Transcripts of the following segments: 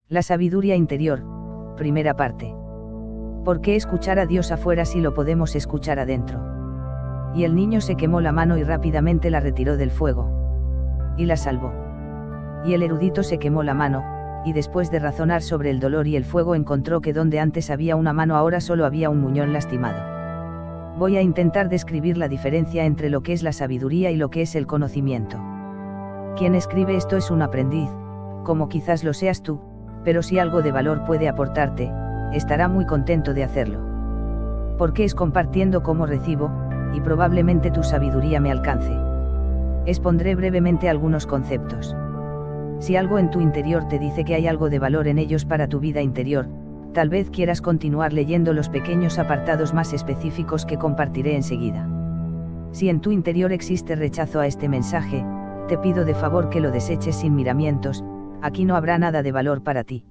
La sabiduría interior, primera parte. ¿Por qué escuchar a Dios afuera si lo podemos escuchar adentro? Y el niño se quemó la mano y rápidamente la retiró del fuego. Y la salvó. Y el erudito se quemó la mano, y después de razonar sobre el dolor y el fuego encontró que donde antes había una mano ahora solo había un muñón lastimado. Voy a intentar describir la diferencia entre lo que es la sabiduría y lo que es el conocimiento. Quien escribe esto es un aprendiz, como quizás lo seas tú, pero si algo de valor puede aportarte, estará muy contento de hacerlo. Porque es compartiendo cómo recibo, y probablemente tu sabiduría me alcance. Expondré brevemente algunos conceptos. Si algo en tu interior te dice que hay algo de valor en ellos para tu vida interior, tal vez quieras continuar leyendo los pequeños apartados más específicos que compartiré enseguida. Si en tu interior existe rechazo a este mensaje, te pido de favor que lo deseches sin miramientos, aquí no habrá nada de valor para ti.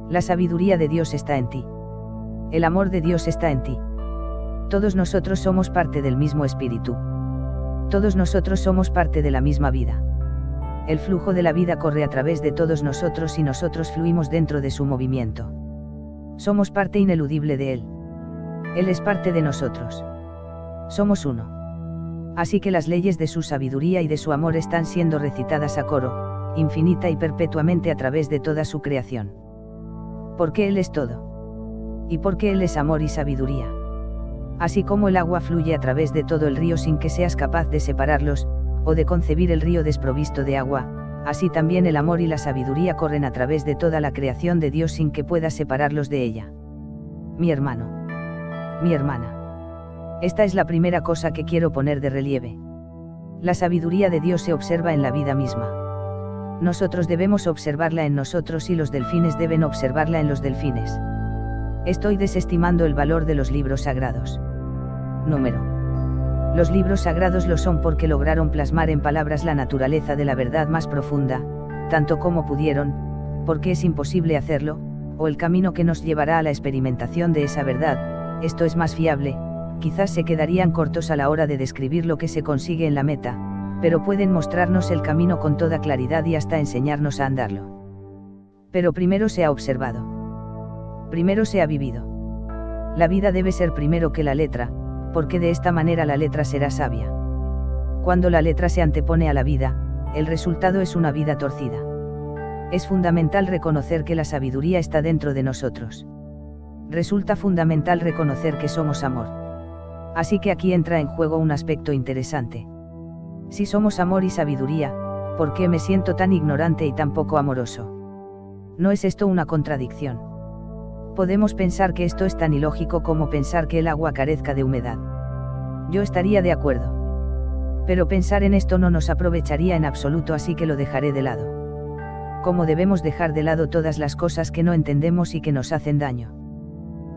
La sabiduría de Dios está en ti. El amor de Dios está en ti. Todos nosotros somos parte del mismo espíritu. Todos nosotros somos parte de la misma vida. El flujo de la vida corre a través de todos nosotros y nosotros fluimos dentro de su movimiento. Somos parte ineludible de Él. Él es parte de nosotros. Somos uno. Así que las leyes de su sabiduría y de su amor están siendo recitadas a coro, infinita y perpetuamente a través de toda su creación. Porque Él es todo. Y porque Él es amor y sabiduría. Así como el agua fluye a través de todo el río sin que seas capaz de separarlos, o de concebir el río desprovisto de agua, así también el amor y la sabiduría corren a través de toda la creación de Dios sin que puedas separarlos de ella. Mi hermano. Mi hermana. Esta es la primera cosa que quiero poner de relieve. La sabiduría de Dios se observa en la vida misma. Nosotros debemos observarla en nosotros y los delfines deben observarla en los delfines. Estoy desestimando el valor de los libros sagrados. Número. Los libros sagrados lo son porque lograron plasmar en palabras la naturaleza de la verdad más profunda, tanto como pudieron, porque es imposible hacerlo, o el camino que nos llevará a la experimentación de esa verdad, esto es más fiable, quizás se quedarían cortos a la hora de describir lo que se consigue en la meta, pero pueden mostrarnos el camino con toda claridad y hasta enseñarnos a andarlo. Pero primero se ha observado. Primero se ha vivido. La vida debe ser primero que la letra, porque de esta manera la letra será sabia. Cuando la letra se antepone a la vida, el resultado es una vida torcida. Es fundamental reconocer que la sabiduría está dentro de nosotros. Resulta fundamental reconocer que somos amor. Así que aquí entra en juego un aspecto interesante. Si somos amor y sabiduría, ¿por qué me siento tan ignorante y tan poco amoroso? ¿No es esto una contradicción? Podemos pensar que esto es tan ilógico como pensar que el agua carezca de humedad. Yo estaría de acuerdo. Pero pensar en esto no nos aprovecharía en absoluto, así que lo dejaré de lado. Como debemos dejar de lado todas las cosas que no entendemos y que nos hacen daño.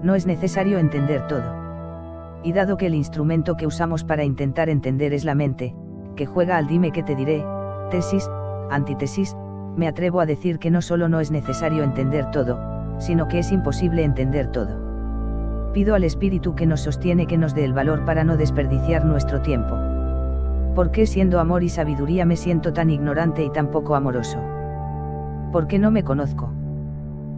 No es necesario entender todo. Y dado que el instrumento que usamos para intentar entender es la mente, que juega al dime que te diré, tesis, antítesis, me atrevo a decir que no solo no es necesario entender todo, sino que es imposible entender todo. Pido al Espíritu que nos sostiene que nos dé el valor para no desperdiciar nuestro tiempo. ¿Por qué siendo amor y sabiduría me siento tan ignorante y tan poco amoroso? ¿Por qué no me conozco?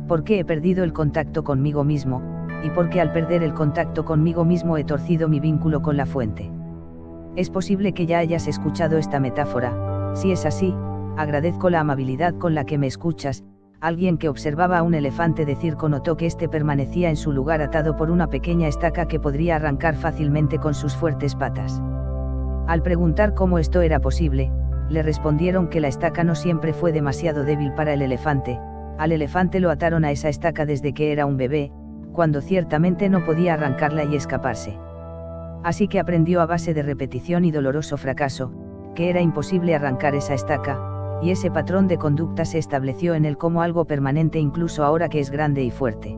¿Por qué he perdido el contacto conmigo mismo, y por qué al perder el contacto conmigo mismo he torcido mi vínculo con la fuente? Es posible que ya hayas escuchado esta metáfora. Si es así, agradezco la amabilidad con la que me escuchas. Alguien que observaba a un elefante de circo notó que éste permanecía en su lugar atado por una pequeña estaca que podría arrancar fácilmente con sus fuertes patas. Al preguntar cómo esto era posible, le respondieron que la estaca no siempre fue demasiado débil para el elefante. Al elefante lo ataron a esa estaca desde que era un bebé, cuando ciertamente no podía arrancarla y escaparse. Así que aprendió a base de repetición y doloroso fracaso, que era imposible arrancar esa estaca, y ese patrón de conducta se estableció en él como algo permanente incluso ahora que es grande y fuerte.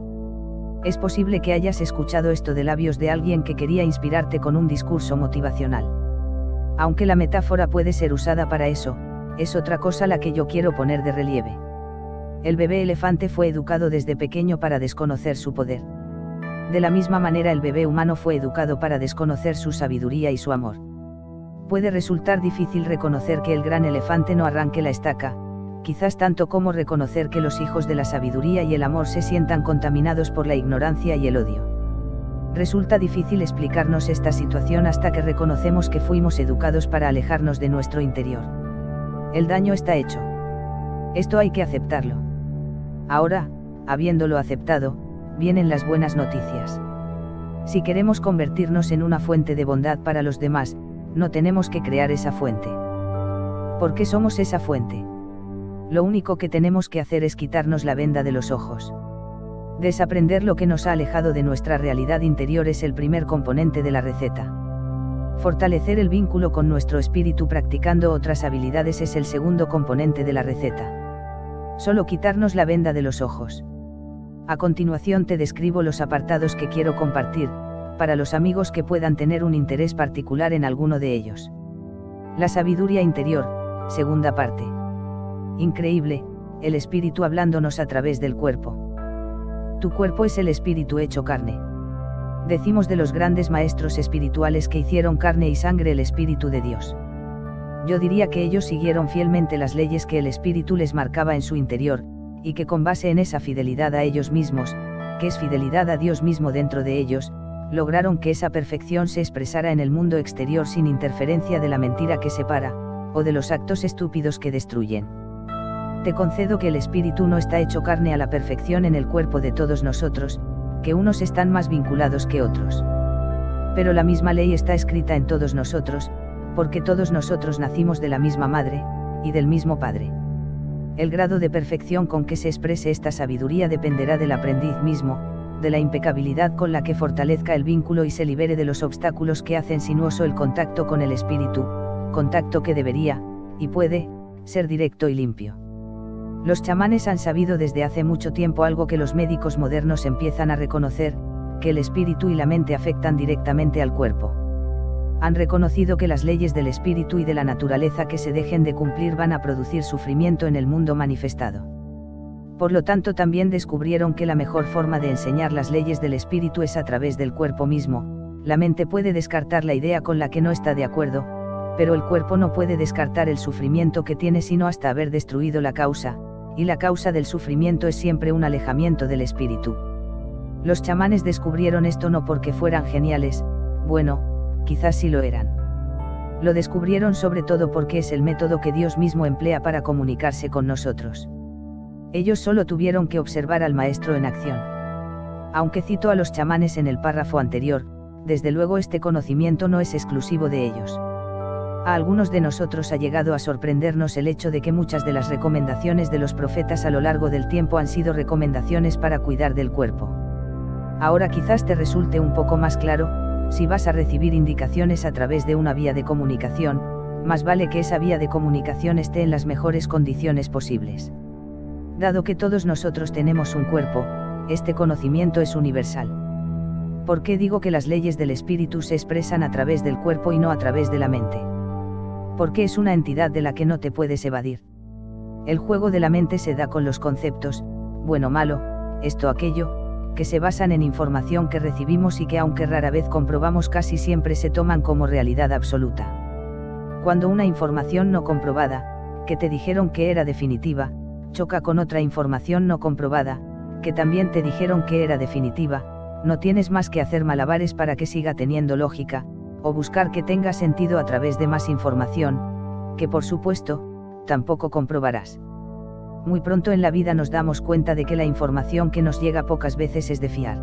Es posible que hayas escuchado esto de labios de alguien que quería inspirarte con un discurso motivacional. Aunque la metáfora puede ser usada para eso, es otra cosa la que yo quiero poner de relieve. El bebé elefante fue educado desde pequeño para desconocer su poder. De la misma manera el bebé humano fue educado para desconocer su sabiduría y su amor. Puede resultar difícil reconocer que el gran elefante no arranque la estaca, quizás tanto como reconocer que los hijos de la sabiduría y el amor se sientan contaminados por la ignorancia y el odio. Resulta difícil explicarnos esta situación hasta que reconocemos que fuimos educados para alejarnos de nuestro interior. El daño está hecho. Esto hay que aceptarlo. Ahora, habiéndolo aceptado, vienen las buenas noticias. Si queremos convertirnos en una fuente de bondad para los demás, no tenemos que crear esa fuente. ¿Por qué somos esa fuente? Lo único que tenemos que hacer es quitarnos la venda de los ojos. Desaprender lo que nos ha alejado de nuestra realidad interior es el primer componente de la receta. Fortalecer el vínculo con nuestro espíritu practicando otras habilidades es el segundo componente de la receta. Solo quitarnos la venda de los ojos. A continuación te describo los apartados que quiero compartir, para los amigos que puedan tener un interés particular en alguno de ellos. La sabiduría interior, segunda parte. Increíble, el espíritu hablándonos a través del cuerpo. Tu cuerpo es el espíritu hecho carne. Decimos de los grandes maestros espirituales que hicieron carne y sangre el Espíritu de Dios. Yo diría que ellos siguieron fielmente las leyes que el Espíritu les marcaba en su interior, y que con base en esa fidelidad a ellos mismos, que es fidelidad a Dios mismo dentro de ellos, lograron que esa perfección se expresara en el mundo exterior sin interferencia de la mentira que separa, o de los actos estúpidos que destruyen. Te concedo que el Espíritu no está hecho carne a la perfección en el cuerpo de todos nosotros, que unos están más vinculados que otros. Pero la misma ley está escrita en todos nosotros, porque todos nosotros nacimos de la misma madre, y del mismo padre. El grado de perfección con que se exprese esta sabiduría dependerá del aprendiz mismo, de la impecabilidad con la que fortalezca el vínculo y se libere de los obstáculos que hacen sinuoso el contacto con el Espíritu, contacto que debería, y puede, ser directo y limpio. Los chamanes han sabido desde hace mucho tiempo algo que los médicos modernos empiezan a reconocer, que el espíritu y la mente afectan directamente al cuerpo. Han reconocido que las leyes del espíritu y de la naturaleza que se dejen de cumplir van a producir sufrimiento en el mundo manifestado. Por lo tanto, también descubrieron que la mejor forma de enseñar las leyes del espíritu es a través del cuerpo mismo. La mente puede descartar la idea con la que no está de acuerdo, pero el cuerpo no puede descartar el sufrimiento que tiene sino hasta haber destruido la causa, y la causa del sufrimiento es siempre un alejamiento del espíritu. Los chamanes descubrieron esto no porque fueran geniales, bueno, quizás sí lo eran. Lo descubrieron sobre todo porque es el método que Dios mismo emplea para comunicarse con nosotros. Ellos solo tuvieron que observar al maestro en acción. Aunque cito a los chamanes en el párrafo anterior, desde luego este conocimiento no es exclusivo de ellos. A algunos de nosotros ha llegado a sorprendernos el hecho de que muchas de las recomendaciones de los profetas a lo largo del tiempo han sido recomendaciones para cuidar del cuerpo. Ahora quizás te resulte un poco más claro, si vas a recibir indicaciones a través de una vía de comunicación, más vale que esa vía de comunicación esté en las mejores condiciones posibles. Dado que todos nosotros tenemos un cuerpo, este conocimiento es universal. ¿Por qué digo que las leyes del espíritu se expresan a través del cuerpo y no a través de la mente? Porque es una entidad de la que no te puedes evadir. El juego de la mente se da con los conceptos, bueno, malo, esto, aquello, que se basan en información que recibimos y que aunque rara vez comprobamos casi siempre se toman como realidad absoluta. Cuando una información no comprobada, que te dijeron que era definitiva, choca con otra información no comprobada, que también te dijeron que era definitiva, no tienes más que hacer malabares para que siga teniendo lógica, o buscar que tenga sentido a través de más información, que por supuesto, tampoco comprobarás. Muy pronto en la vida nos damos cuenta de que la información que nos llega pocas veces es de fiar.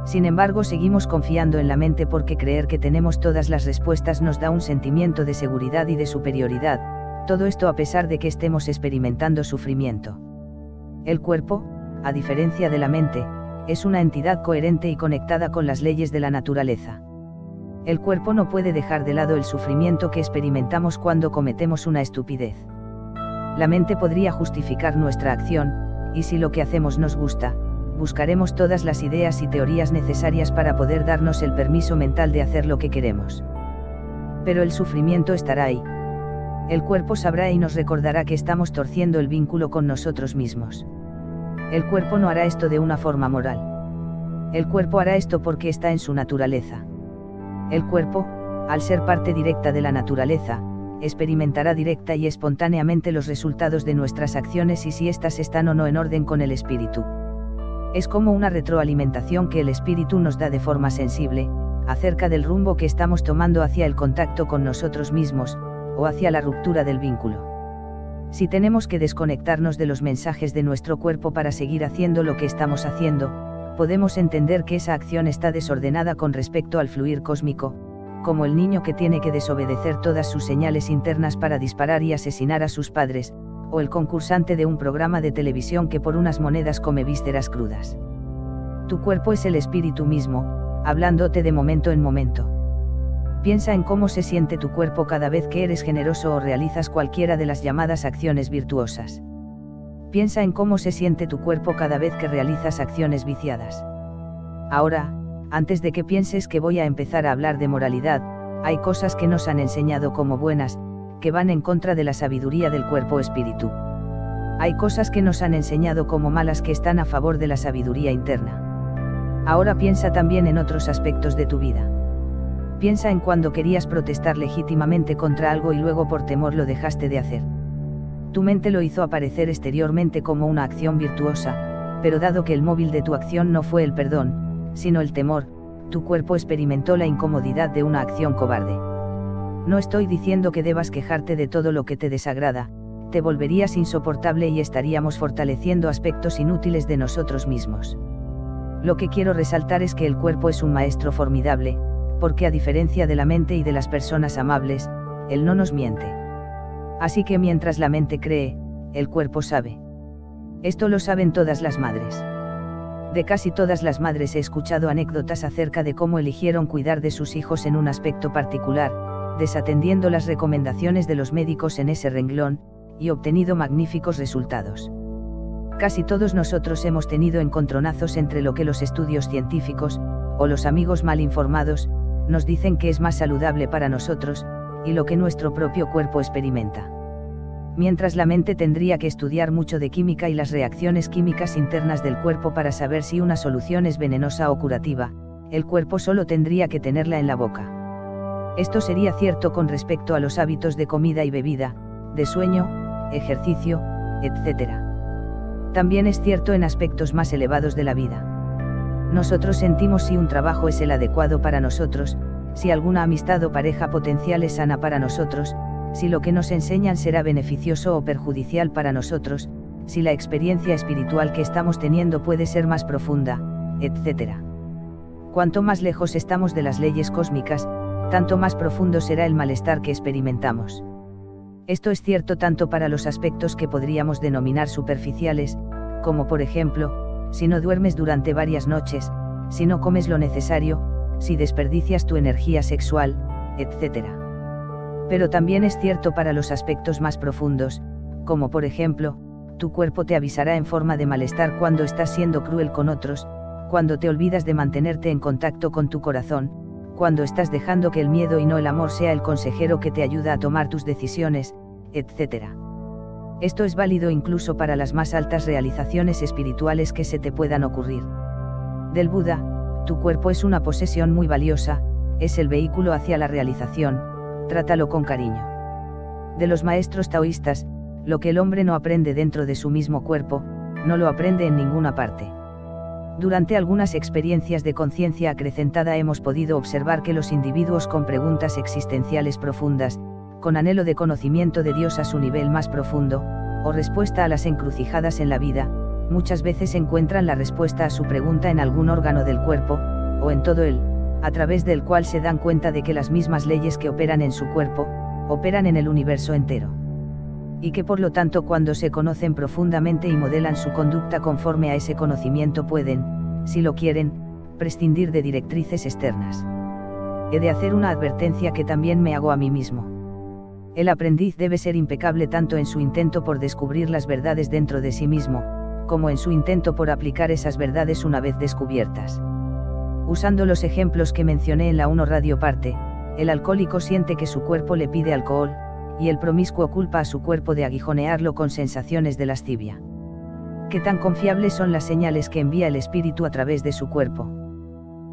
Sin embargo, seguimos confiando en la mente porque creer que tenemos todas las respuestas nos da un sentimiento de seguridad y de superioridad, todo esto a pesar de que estemos experimentando sufrimiento. El cuerpo, a diferencia de la mente, es una entidad coherente y conectada con las leyes de la naturaleza. El cuerpo no puede dejar de lado el sufrimiento que experimentamos cuando cometemos una estupidez. La mente podría justificar nuestra acción, y si lo que hacemos nos gusta, buscaremos todas las ideas y teorías necesarias para poder darnos el permiso mental de hacer lo que queremos. Pero el sufrimiento estará ahí. El cuerpo sabrá y nos recordará que estamos torciendo el vínculo con nosotros mismos. El cuerpo no hará esto de una forma moral. El cuerpo hará esto porque está en su naturaleza. El cuerpo, al ser parte directa de la naturaleza, experimentará directa y espontáneamente los resultados de nuestras acciones y si éstas están o no en orden con el espíritu. Es como una retroalimentación que el espíritu nos da de forma sensible, acerca del rumbo que estamos tomando hacia el contacto con nosotros mismos, o hacia la ruptura del vínculo. Si tenemos que desconectarnos de los mensajes de nuestro cuerpo para seguir haciendo lo que estamos haciendo, podemos entender que esa acción está desordenada con respecto al fluir cósmico, como el niño que tiene que desobedecer todas sus señales internas para disparar y asesinar a sus padres, o el concursante de un programa de televisión que por unas monedas come vísceras crudas. Tu cuerpo es el espíritu mismo, hablándote de momento en momento. Piensa en cómo se siente tu cuerpo cada vez que eres generoso o realizas cualquiera de las llamadas acciones virtuosas. Piensa en cómo se siente tu cuerpo cada vez que realizas acciones viciadas. Ahora, antes de que pienses que voy a empezar a hablar de moralidad, hay cosas que nos han enseñado como buenas, que van en contra de la sabiduría del cuerpo-espíritu. Hay cosas que nos han enseñado como malas que están a favor de la sabiduría interna. Ahora piensa también en otros aspectos de tu vida. Piensa en cuando querías protestar legítimamente contra algo y luego por temor lo dejaste de hacer. Tu mente lo hizo aparecer exteriormente como una acción virtuosa, pero dado que el móvil de tu acción no fue el perdón, sino el temor, tu cuerpo experimentó la incomodidad de una acción cobarde. No estoy diciendo que debas quejarte de todo lo que te desagrada, te volverías insoportable y estaríamos fortaleciendo aspectos inútiles de nosotros mismos. Lo que quiero resaltar es que el cuerpo es un maestro formidable, porque a diferencia de la mente y de las personas amables, él no nos miente. Así que mientras la mente cree, el cuerpo sabe. Esto lo saben todas las madres. De casi todas las madres he escuchado anécdotas acerca de cómo eligieron cuidar de sus hijos en un aspecto particular, desatendiendo las recomendaciones de los médicos en ese renglón, y obtenido magníficos resultados. Casi todos nosotros hemos tenido encontronazos entre lo que los estudios científicos, o los amigos mal informados, nos dicen que es más saludable para nosotros, y lo que nuestro propio cuerpo experimenta. Mientras la mente tendría que estudiar mucho de química y las reacciones químicas internas del cuerpo para saber si una solución es venenosa o curativa, el cuerpo solo tendría que tenerla en la boca. Esto sería cierto con respecto a los hábitos de comida y bebida, de sueño, ejercicio, etc. También es cierto en aspectos más elevados de la vida. Nosotros sentimos si un trabajo es el adecuado para nosotros, si alguna amistad o pareja potencial es sana para nosotros, si lo que nos enseñan será beneficioso o perjudicial para nosotros, si la experiencia espiritual que estamos teniendo puede ser más profunda, etc. Cuanto más lejos estamos de las leyes cósmicas, tanto más profundo será el malestar que experimentamos. Esto es cierto tanto para los aspectos que podríamos denominar superficiales, como por ejemplo, si no duermes durante varias noches, si no comes lo necesario, si desperdicias tu energía sexual, etc. Pero también es cierto para los aspectos más profundos, como por ejemplo, tu cuerpo te avisará en forma de malestar cuando estás siendo cruel con otros, cuando te olvidas de mantenerte en contacto con tu corazón, cuando estás dejando que el miedo y no el amor sea el consejero que te ayuda a tomar tus decisiones, etc. Esto es válido incluso para las más altas realizaciones espirituales que se te puedan ocurrir. Del Buda, tu cuerpo es una posesión muy valiosa, es el vehículo hacia la realización, trátalo con cariño. De los maestros taoístas, lo que el hombre no aprende dentro de su mismo cuerpo, no lo aprende en ninguna parte. Durante algunas experiencias de conciencia acrecentada hemos podido observar que los individuos con preguntas existenciales profundas, con anhelo de conocimiento de Dios a su nivel más profundo, o respuesta a las encrucijadas en la vida, muchas veces encuentran la respuesta a su pregunta en algún órgano del cuerpo, o en todo él, a través del cual se dan cuenta de que las mismas leyes que operan en su cuerpo, operan en el universo entero. Y que por lo tanto cuando se conocen profundamente y modelan su conducta conforme a ese conocimiento pueden, si lo quieren, prescindir de directrices externas. He de hacer una advertencia que también me hago a mí mismo. El aprendiz debe ser impecable tanto en su intento por descubrir las verdades dentro de sí mismo, como en su intento por aplicar esas verdades una vez descubiertas. Usando los ejemplos que mencioné en la 1 Radio Parte, el alcohólico siente que su cuerpo le pide alcohol, y el promiscuo culpa a su cuerpo de aguijonearlo con sensaciones de lascivia. ¿Qué tan confiables son las señales que envía el espíritu a través de su cuerpo?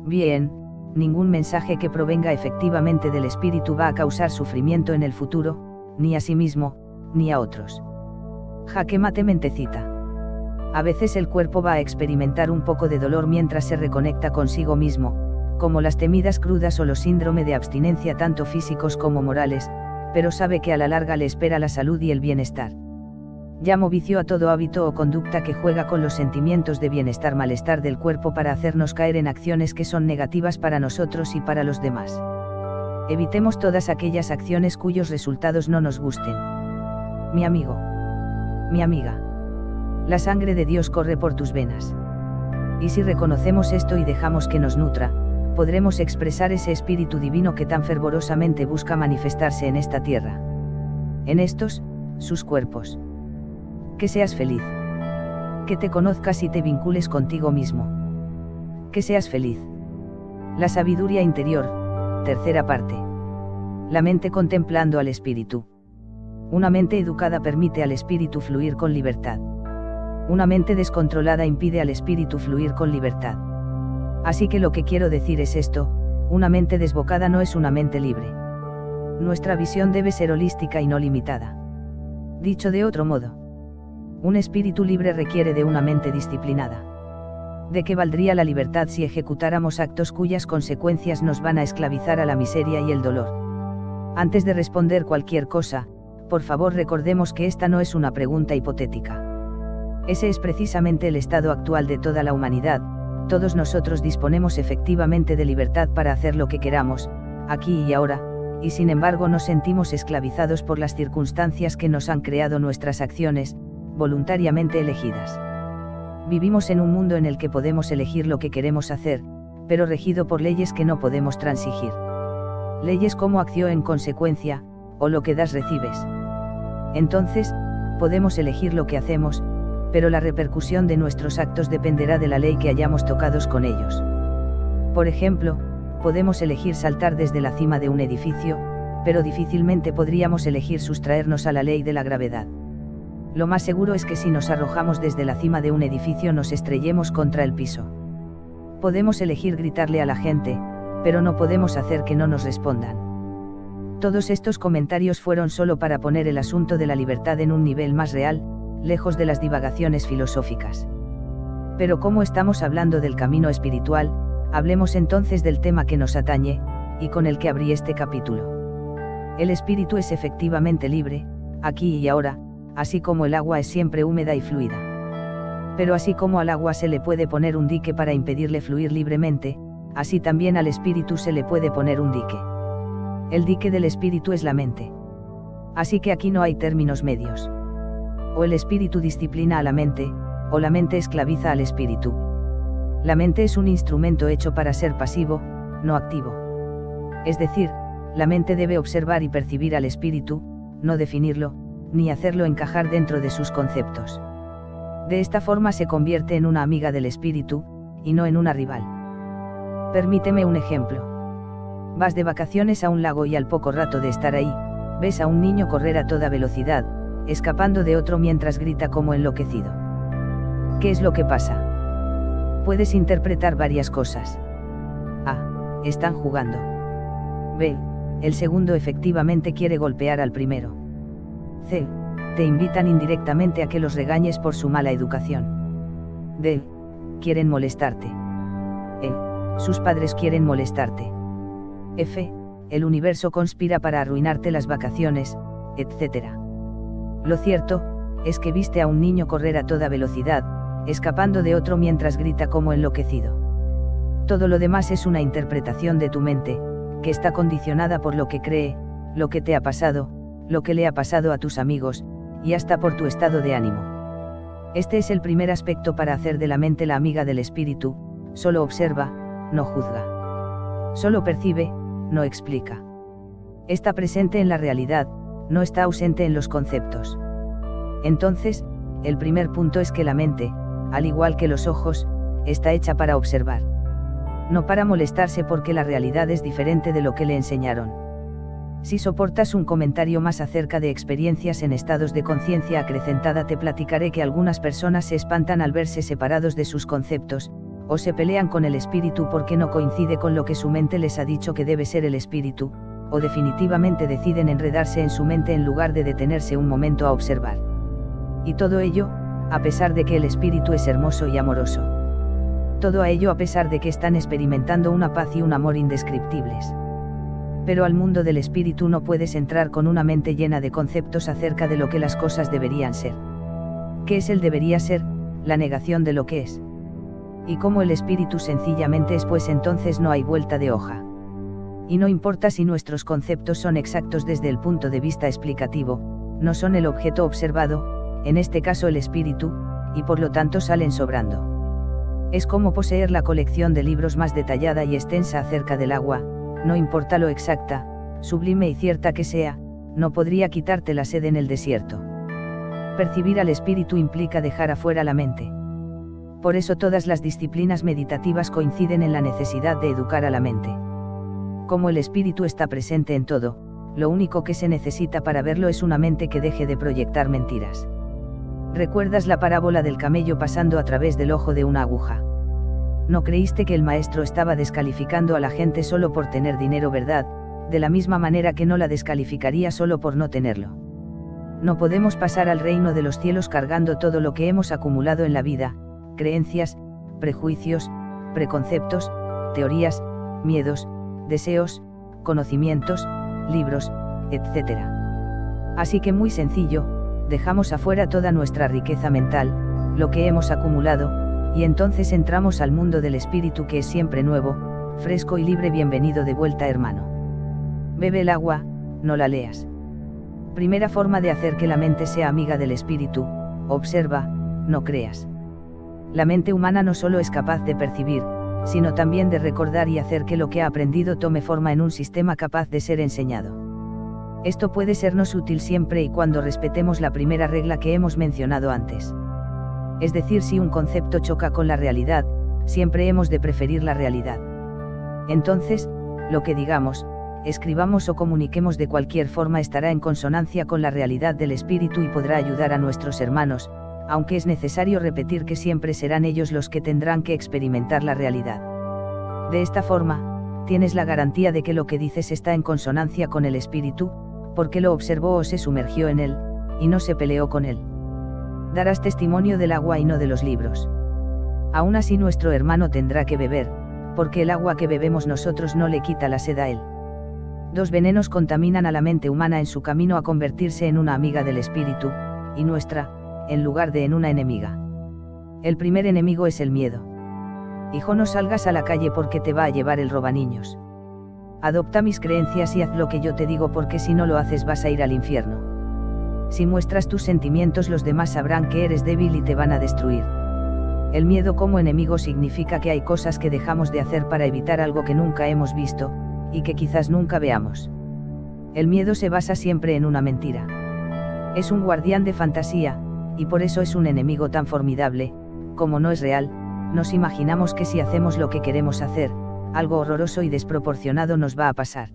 Bien, ningún mensaje que provenga efectivamente del espíritu va a causar sufrimiento en el futuro, ni a sí mismo, ni a otros. Jaque mate mentecita. A veces el cuerpo va a experimentar un poco de dolor mientras se reconecta consigo mismo, como las temidas crudas o los síndrome de abstinencia tanto físicos como morales, pero sabe que a la larga le espera la salud y el bienestar. Llamo vicio a todo hábito o conducta que juega con los sentimientos de bienestar-malestar del cuerpo para hacernos caer en acciones que son negativas para nosotros y para los demás. Evitemos todas aquellas acciones cuyos resultados no nos gusten. Mi amigo. Mi amiga. La sangre de Dios corre por tus venas. Y si reconocemos esto y dejamos que nos nutra, podremos expresar ese espíritu divino que tan fervorosamente busca manifestarse en esta tierra. En estos, sus cuerpos. Que seas feliz. Que te conozcas y te vincules contigo mismo. Que seas feliz. La sabiduría interior, tercera parte. La mente contemplando al espíritu. Una mente educada permite al espíritu fluir con libertad. Una mente descontrolada impide al espíritu fluir con libertad. Así que lo que quiero decir es esto: una mente desbocada no es una mente libre. Nuestra visión debe ser holística y no limitada. Dicho de otro modo, un espíritu libre requiere de una mente disciplinada. ¿De qué valdría la libertad si ejecutáramos actos cuyas consecuencias nos van a esclavizar a la miseria y el dolor? Antes de responder cualquier cosa, por favor recordemos que esta no es una pregunta hipotética. Ese es precisamente el estado actual de toda la humanidad. Todos nosotros disponemos efectivamente de libertad para hacer lo que queramos, aquí y ahora, y sin embargo nos sentimos esclavizados por las circunstancias que nos han creado nuestras acciones, voluntariamente elegidas. Vivimos en un mundo en el que podemos elegir lo que queremos hacer, pero regido por leyes que no podemos transigir. Leyes como acción en consecuencia, o lo que das recibes. Entonces, podemos elegir lo que hacemos, pero la repercusión de nuestros actos dependerá de la ley que hayamos tocados con ellos. Por ejemplo, podemos elegir saltar desde la cima de un edificio, pero difícilmente podríamos elegir sustraernos a la ley de la gravedad. Lo más seguro es que si nos arrojamos desde la cima de un edificio nos estrellemos contra el piso. Podemos elegir gritarle a la gente, pero no podemos hacer que no nos respondan. Todos estos comentarios fueron solo para poner el asunto de la libertad en un nivel más real, lejos de las divagaciones filosóficas. Pero como estamos hablando del camino espiritual, hablemos entonces del tema que nos atañe, y con el que abrí este capítulo. El espíritu es efectivamente libre, aquí y ahora, así como el agua es siempre húmeda y fluida. Pero así como al agua se le puede poner un dique para impedirle fluir libremente, así también al espíritu se le puede poner un dique. El dique del espíritu es la mente. Así que aquí no hay términos medios. O el espíritu disciplina a la mente, o la mente esclaviza al espíritu. La mente es un instrumento hecho para ser pasivo, no activo. Es decir, la mente debe observar y percibir al espíritu, no definirlo, ni hacerlo encajar dentro de sus conceptos. De esta forma se convierte en una amiga del espíritu, y no en una rival. Permíteme un ejemplo. Vas de vacaciones a un lago y al poco rato de estar ahí, ves a un niño correr a toda velocidad, escapando de otro mientras grita como enloquecido. ¿Qué es lo que pasa? Puedes interpretar varias cosas. A. Están jugando. B. El segundo efectivamente quiere golpear al primero. C. Te invitan indirectamente a que los regañes por su mala educación. D. Quieren molestarte. E. Sus padres quieren molestarte. F. El universo conspira para arruinarte las vacaciones, etc. Lo cierto, es que viste a un niño correr a toda velocidad, escapando de otro mientras grita como enloquecido. Todo lo demás es una interpretación de tu mente, que está condicionada por lo que cree, lo que te ha pasado, lo que le ha pasado a tus amigos, y hasta por tu estado de ánimo. Este es el primer aspecto para hacer de la mente la amiga del espíritu: solo observa, no juzga. Solo percibe, no explica. Está presente en la realidad, no está ausente en los conceptos. Entonces, el primer punto es que la mente, al igual que los ojos, está hecha para observar. No para molestarse porque la realidad es diferente de lo que le enseñaron. Si soportas un comentario más acerca de experiencias en estados de conciencia acrecentada, te platicaré que algunas personas se espantan al verse separados de sus conceptos, o se pelean con el espíritu porque no coincide con lo que su mente les ha dicho que debe ser el espíritu, o definitivamente deciden enredarse en su mente en lugar de detenerse un momento a observar. Y todo ello, a pesar de que el espíritu es hermoso y amoroso. Todo ello a pesar de que están experimentando una paz y un amor indescriptibles. Pero al mundo del espíritu no puedes entrar con una mente llena de conceptos acerca de lo que las cosas deberían ser. ¿Qué es el debería ser? La negación de lo que es. Y como el espíritu sencillamente es, pues entonces no hay vuelta de hoja. Y no importa si nuestros conceptos son exactos desde el punto de vista explicativo, no son el objeto observado, en este caso el espíritu, y por lo tanto salen sobrando. Es como poseer la colección de libros más detallada y extensa acerca del agua, no importa lo exacta, sublime y cierta que sea, no podría quitarte la sed en el desierto. Percibir al espíritu implica dejar afuera la mente. Por eso todas las disciplinas meditativas coinciden en la necesidad de educar a la mente. Como el espíritu está presente en todo, lo único que se necesita para verlo es una mente que deje de proyectar mentiras. ¿Recuerdas la parábola del camello pasando a través del ojo de una aguja? No creíste que el maestro estaba descalificando a la gente solo por tener dinero, ¿verdad? De la misma manera que no la descalificaría solo por no tenerlo. No podemos pasar al reino de los cielos cargando todo lo que hemos acumulado en la vida, creencias, prejuicios, preconceptos, teorías, miedos, deseos, conocimientos, libros, etc. Así que muy sencillo, dejamos afuera toda nuestra riqueza mental, lo que hemos acumulado, y entonces entramos al mundo del espíritu que es siempre nuevo, fresco y libre. Bienvenido de vuelta, hermano. Bebe el agua, no la leas. Primera forma de hacer que la mente sea amiga del espíritu: observa, no creas. La mente humana no solo es capaz de percibir, sino también de recordar y hacer que lo que ha aprendido tome forma en un sistema capaz de ser enseñado. Esto puede sernos útil siempre y cuando respetemos la primera regla que hemos mencionado antes. Es decir, si un concepto choca con la realidad, siempre hemos de preferir la realidad. Entonces, lo que digamos, escribamos o comuniquemos de cualquier forma estará en consonancia con la realidad del espíritu y podrá ayudar a nuestros hermanos, aunque es necesario repetir que siempre serán ellos los que tendrán que experimentar la realidad. De esta forma, tienes la garantía de que lo que dices está en consonancia con el espíritu, porque lo observó o se sumergió en él, y no se peleó con él. Darás testimonio del agua y no de los libros. Aún así nuestro hermano tendrá que beber, porque el agua que bebemos nosotros no le quita la sed a él. Dos venenos contaminan a la mente humana en su camino a convertirse en una amiga del espíritu, y nuestra, en lugar de en una enemiga. El primer enemigo es el miedo. Hijo, no salgas a la calle porque te va a llevar el robaniños. Adopta mis creencias y haz lo que yo te digo, porque si no lo haces vas a ir al infierno. Si muestras tus sentimientos, los demás sabrán que eres débil y te van a destruir. El miedo como enemigo significa que hay cosas que dejamos de hacer para evitar algo que nunca hemos visto, y que quizás nunca veamos. El miedo se basa siempre en una mentira. Es un guardián de fantasía, y por eso es un enemigo tan formidable. Como no es real, nos imaginamos que si hacemos lo que queremos hacer, algo horroroso y desproporcionado nos va a pasar.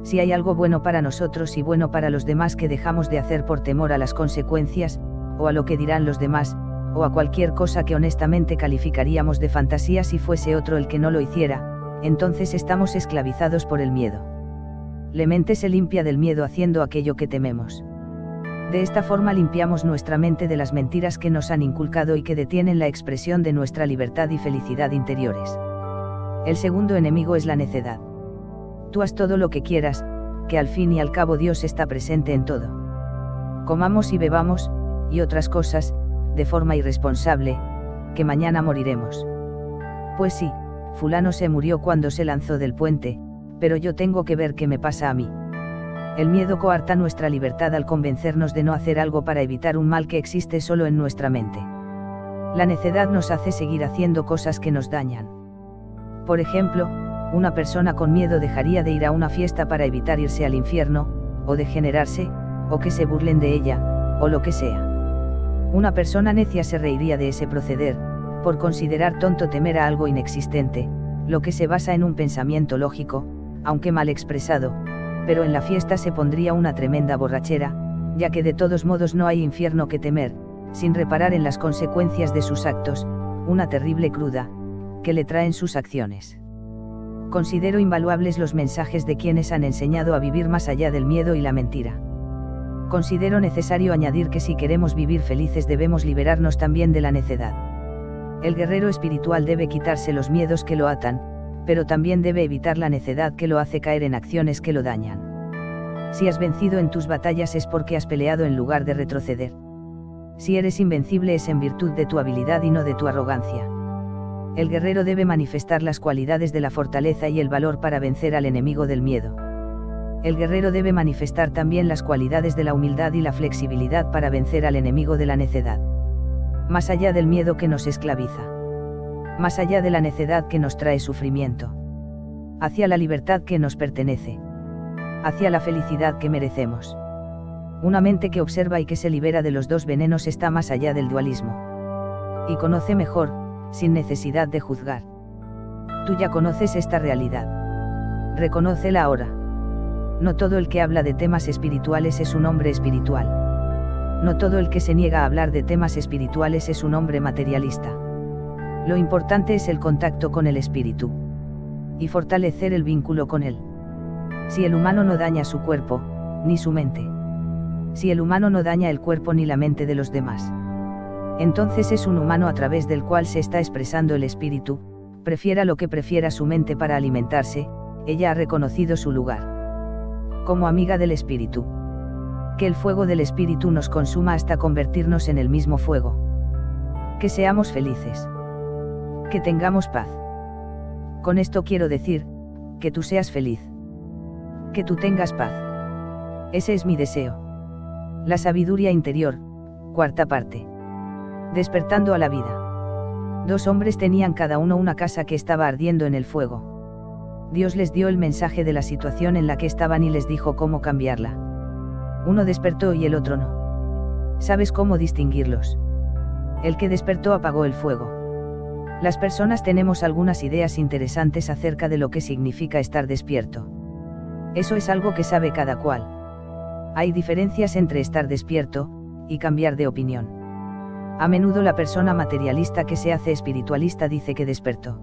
Si hay algo bueno para nosotros y bueno para los demás que dejamos de hacer por temor a las consecuencias, o a lo que dirán los demás, o a cualquier cosa que honestamente calificaríamos de fantasía si fuese otro el que no lo hiciera, entonces estamos esclavizados por el miedo. La mente se limpia del miedo haciendo aquello que tememos. De esta forma limpiamos nuestra mente de las mentiras que nos han inculcado y que detienen la expresión de nuestra libertad y felicidad interiores. El segundo enemigo es la necedad. Tú haz todo lo que quieras, que al fin y al cabo Dios está presente en todo. Comamos y bebamos, y otras cosas, de forma irresponsable, que mañana moriremos. Pues sí, fulano se murió cuando se lanzó del puente, pero yo tengo que ver qué me pasa a mí. El miedo coarta nuestra libertad al convencernos de no hacer algo para evitar un mal que existe solo en nuestra mente. La necedad nos hace seguir haciendo cosas que nos dañan. Por ejemplo, una persona con miedo dejaría de ir a una fiesta para evitar irse al infierno, o degenerarse, o que se burlen de ella, o lo que sea. Una persona necia se reiría de ese proceder, por considerar tonto temer a algo inexistente, lo que se basa en un pensamiento lógico, aunque mal expresado, pero en la fiesta se pondría una tremenda borrachera, ya que de todos modos no hay infierno que temer, sin reparar en las consecuencias de sus actos, una terrible cruda, que le traen sus acciones. Considero invaluables los mensajes de quienes han enseñado a vivir más allá del miedo y la mentira. Considero necesario añadir que si queremos vivir felices debemos liberarnos también de la necedad. El guerrero espiritual debe quitarse los miedos que lo atan, pero también debe evitar la necedad que lo hace caer en acciones que lo dañan. Si has vencido en tus batallas es porque has peleado en lugar de retroceder. Si eres invencible es en virtud de tu habilidad y no de tu arrogancia. El guerrero debe manifestar las cualidades de la fortaleza y el valor para vencer al enemigo del miedo. El guerrero debe manifestar también las cualidades de la humildad y la flexibilidad para vencer al enemigo de la necedad. Más allá del miedo que nos esclaviza. Más allá de la necedad que nos trae sufrimiento. Hacia la libertad que nos pertenece. Hacia la felicidad que merecemos. Una mente que observa y que se libera de los dos venenos está más allá del dualismo. Y conoce mejor, sin necesidad de juzgar. Tú ya conoces esta realidad. Reconócela ahora. No todo el que habla de temas espirituales es un hombre espiritual. No todo el que se niega a hablar de temas espirituales es un hombre materialista. Lo importante es el contacto con el espíritu. Y fortalecer el vínculo con él. Si el humano no daña su cuerpo, ni su mente. Si el humano no daña el cuerpo ni la mente de los demás. Entonces es un humano a través del cual se está expresando el espíritu, prefiera lo que prefiera su mente para alimentarse, ella ha reconocido su lugar. Como amiga del espíritu. Que el fuego del espíritu nos consuma hasta convertirnos en el mismo fuego. Que seamos felices. Que tengamos paz. Con esto quiero decir, que tú seas feliz. Que tú tengas paz. Ese es mi deseo. La sabiduría interior, cuarta parte. Despertando a la vida. 2 hombres tenían cada uno una casa que estaba ardiendo en el fuego. Dios les dio el mensaje de la situación en la que estaban y les dijo cómo cambiarla. Uno despertó y el otro no. ¿Sabes cómo distinguirlos? El que despertó apagó el fuego. Las personas tenemos algunas ideas interesantes acerca de lo que significa estar despierto. Eso es algo que sabe cada cual. Hay diferencias entre estar despierto y cambiar de opinión. A menudo la persona materialista que se hace espiritualista dice que despertó.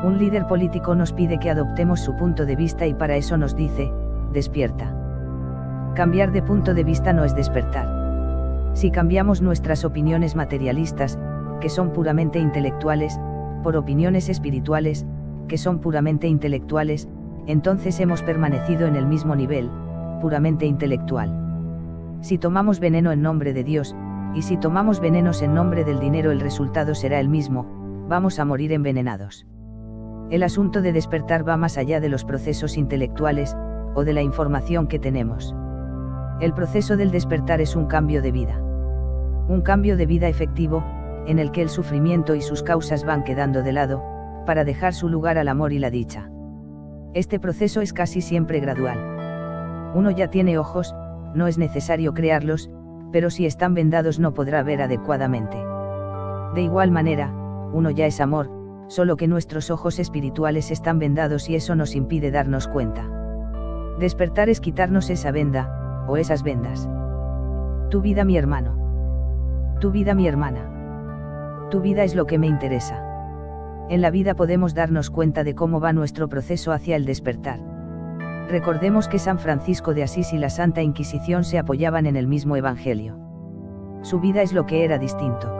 Un líder político nos pide que adoptemos su punto de vista y para eso nos dice, despierta. Cambiar de punto de vista no es despertar. Si cambiamos nuestras opiniones materialistas, que son puramente intelectuales, por opiniones espirituales, que son puramente intelectuales, entonces hemos permanecido en el mismo nivel, puramente intelectual. Si tomamos veneno en nombre de Dios, y si tomamos venenos en nombre del dinero el resultado será el mismo, vamos a morir envenenados. El asunto de despertar va más allá de los procesos intelectuales, o de la información que tenemos. El proceso del despertar es un cambio de vida. Un cambio de vida efectivo, en el que el sufrimiento y sus causas van quedando de lado, para dejar su lugar al amor y la dicha. Este proceso es casi siempre gradual. Uno ya tiene ojos, no es necesario crearlos, pero si están vendados no podrá ver adecuadamente. De igual manera, uno ya es amor, solo que nuestros ojos espirituales están vendados y eso nos impide darnos cuenta. Despertar es quitarnos esa venda, o esas vendas. Tu vida mi hermano. Tu vida mi hermana. Tu vida es lo que me interesa. En la vida podemos darnos cuenta de cómo va nuestro proceso hacia el despertar. Recordemos que San Francisco de Asís y la Santa Inquisición se apoyaban en el mismo Evangelio. Su vida es lo que era distinto.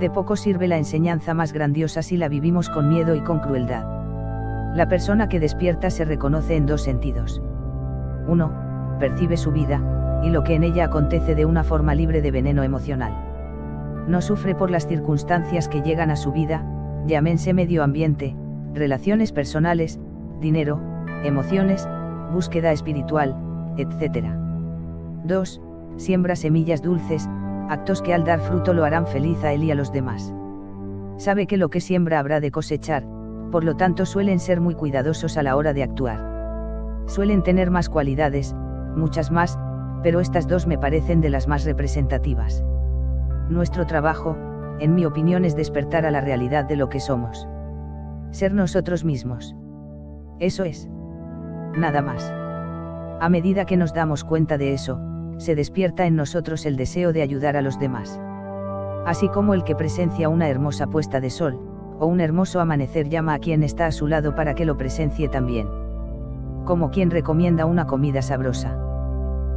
De poco sirve la enseñanza más grandiosa si la vivimos con miedo y con crueldad. La persona que despierta se reconoce en 2 sentidos. 1. Percibe su vida, y lo que en ella acontece de una forma libre de veneno emocional. No sufre por las circunstancias que llegan a su vida, llámense medio ambiente, relaciones personales, dinero, emociones, búsqueda espiritual, etc. 2. Siembra semillas dulces, actos que al dar fruto lo harán feliz a él y a los demás. Sabe que lo que siembra habrá de cosechar, por lo tanto suelen ser muy cuidadosos a la hora de actuar. Suelen tener más cualidades, muchas más, pero estas 2 me parecen de las más representativas. Nuestro trabajo, en mi opinión, es despertar a la realidad de lo que somos. Ser nosotros mismos. Eso es. Nada más. A medida que nos damos cuenta de eso, se despierta en nosotros el deseo de ayudar a los demás. Así como el que presencia una hermosa puesta de sol, o un hermoso amanecer llama a quien está a su lado para que lo presencie también. Como quien recomienda una comida sabrosa.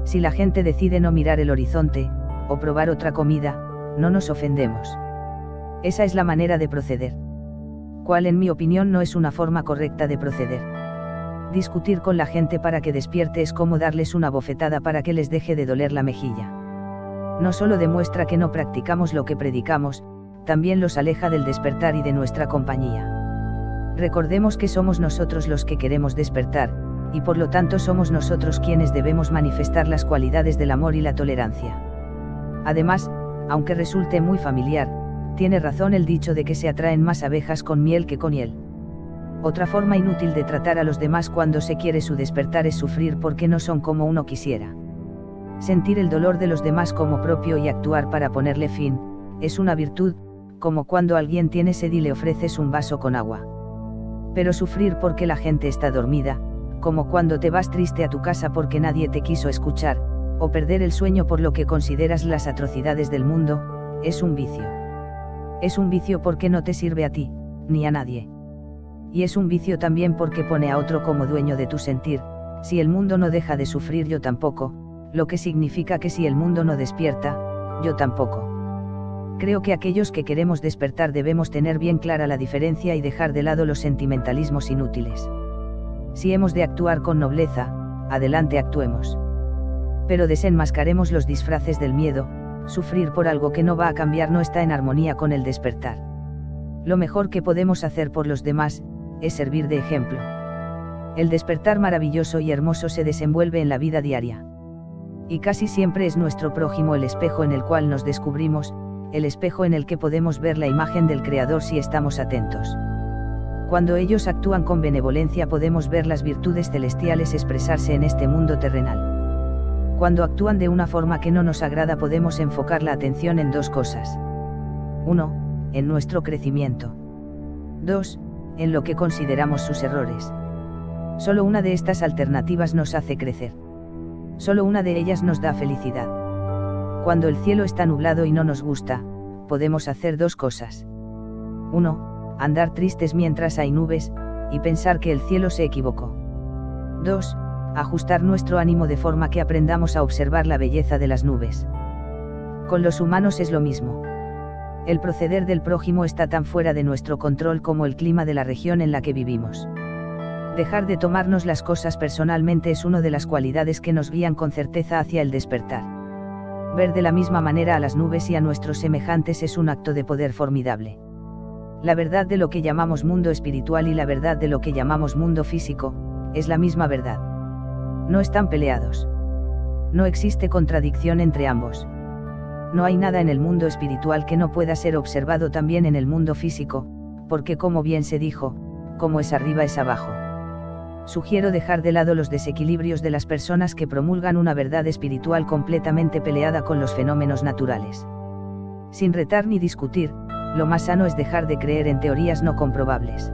Si la gente decide no mirar el horizonte, o probar otra comida, no nos ofendemos. Esa es la manera de proceder. ¿Cuál en mi opinión no es una forma correcta de proceder? Discutir con la gente para que despierte es como darles una bofetada para que les deje de doler la mejilla. No solo demuestra que no practicamos lo que predicamos, también los aleja del despertar y de nuestra compañía. Recordemos que somos nosotros los que queremos despertar, y por lo tanto somos nosotros quienes debemos manifestar las cualidades del amor y la tolerancia. Además, aunque resulte muy familiar, tiene razón el dicho de que se atraen más abejas con miel que con hiel. Otra forma inútil de tratar a los demás cuando se quiere su despertar es sufrir porque no son como uno quisiera. Sentir el dolor de los demás como propio y actuar para ponerle fin, es una virtud, como cuando alguien tiene sed y le ofreces un vaso con agua. Pero sufrir porque la gente está dormida, como cuando te vas triste a tu casa porque nadie te quiso escuchar, o perder el sueño por lo que consideras las atrocidades del mundo, es un vicio. Es un vicio porque no te sirve a ti, ni a nadie. Y es un vicio también porque pone a otro como dueño de tu sentir. Si el mundo no deja de sufrir, yo tampoco, lo que significa que si el mundo no despierta, yo tampoco. Creo que aquellos que queremos despertar debemos tener bien clara la diferencia y dejar de lado los sentimentalismos inútiles. Si hemos de actuar con nobleza, adelante actuemos. Pero desenmascaremos los disfraces del miedo. Sufrir por algo que no va a cambiar no está en armonía con el despertar. Lo mejor que podemos hacer por los demás, es servir de ejemplo. El despertar maravilloso y hermoso se desenvuelve en la vida diaria. Y casi siempre es nuestro prójimo el espejo en el cual nos descubrimos, el espejo en el que podemos ver la imagen del Creador si estamos atentos. Cuando ellos actúan con benevolencia podemos ver las virtudes celestiales expresarse en este mundo terrenal. Cuando actúan de una forma que no nos agrada podemos enfocar la atención en dos cosas. 1. En nuestro crecimiento. 2. En lo que consideramos sus errores. Solo una de estas alternativas nos hace crecer. Solo una de ellas nos da felicidad. Cuando el cielo está nublado y no nos gusta, podemos hacer dos cosas. 1. Andar tristes mientras hay nubes, y pensar que el cielo se equivocó. 2. Ajustar nuestro ánimo de forma que aprendamos a observar la belleza de las nubes. Con los humanos es lo mismo. El proceder del prójimo está tan fuera de nuestro control como el clima de la región en la que vivimos. Dejar de tomarnos las cosas personalmente es una de las cualidades que nos guían con certeza hacia el despertar. Ver de la misma manera a las nubes y a nuestros semejantes es un acto de poder formidable. La verdad de lo que llamamos mundo espiritual y la verdad de lo que llamamos mundo físico, es la misma verdad. No están peleados. No existe contradicción entre ambos. No hay nada en el mundo espiritual que no pueda ser observado también en el mundo físico, porque como bien se dijo, como es arriba es abajo. Sugiero dejar de lado los desequilibrios de las personas que promulgan una verdad espiritual completamente peleada con los fenómenos naturales. Sin retar ni discutir, lo más sano es dejar de creer en teorías no comprobables.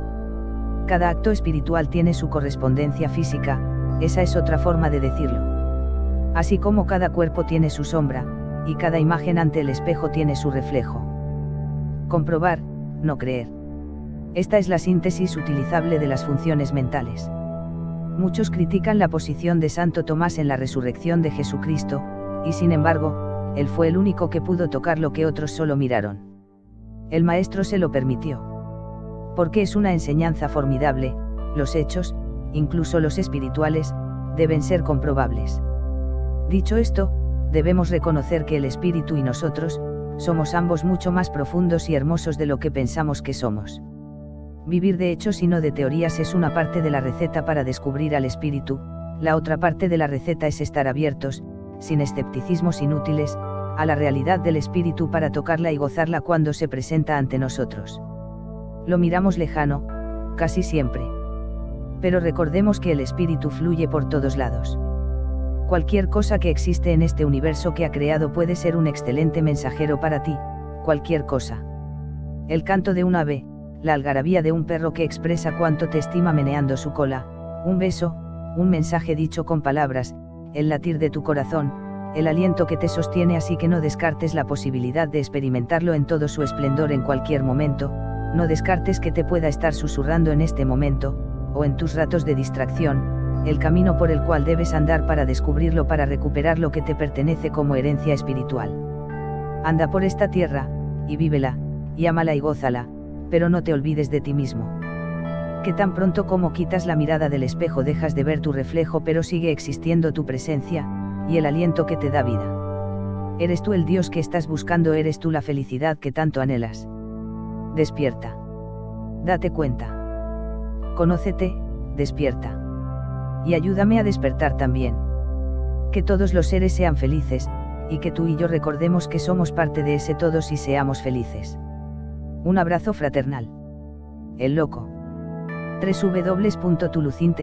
Cada acto espiritual tiene su correspondencia física, esa es otra forma de decirlo. Así como cada cuerpo tiene su sombra, y cada imagen ante el espejo tiene su reflejo. Comprobar, no creer. Esta es la síntesis utilizable de las funciones mentales. Muchos critican la posición de Santo Tomás en la resurrección de Jesucristo, y sin embargo, él fue el único que pudo tocar lo que otros solo miraron. El Maestro se lo permitió. Porque es una enseñanza formidable, los hechos, incluso los espirituales, deben ser comprobables. Dicho esto, debemos reconocer que el espíritu y nosotros, somos ambos mucho más profundos y hermosos de lo que pensamos que somos. Vivir de hechos y no de teorías es una parte de la receta para descubrir al espíritu, la otra parte de la receta es estar abiertos, sin escepticismos inútiles, a la realidad del espíritu para tocarla y gozarla cuando se presenta ante nosotros. Lo miramos lejano, casi siempre. Pero recordemos que el espíritu fluye por todos lados. Cualquier cosa que existe en este universo que ha creado puede ser un excelente mensajero para ti, cualquier cosa. El canto de un ave, la algarabía de un perro que expresa cuánto te estima meneando su cola, un beso, un mensaje dicho con palabras, el latir de tu corazón, el aliento que te sostiene así que no descartes la posibilidad de experimentarlo en todo su esplendor en cualquier momento, No descartes que te pueda estar susurrando en este momento, o en tus ratos de distracción, el camino por el cual debes andar para descubrirlo, para recuperar lo que te pertenece como herencia espiritual. Anda por esta tierra, y vívela, y ámala y gózala, pero no te olvides de ti mismo. Que tan pronto como quitas la mirada del espejo dejas de ver tu reflejo, pero sigue existiendo tu presencia, y el aliento que te da vida. Eres tú el Dios que estás buscando, eres tú la felicidad que tanto anhelas. Despierta. Date cuenta. Conócete, despierta. Y ayúdame a despertar también. Que todos los seres sean felices, y que tú y yo recordemos que somos parte de ese todos y seamos felices. Un abrazo fraternal. El Loco. www.tulucinte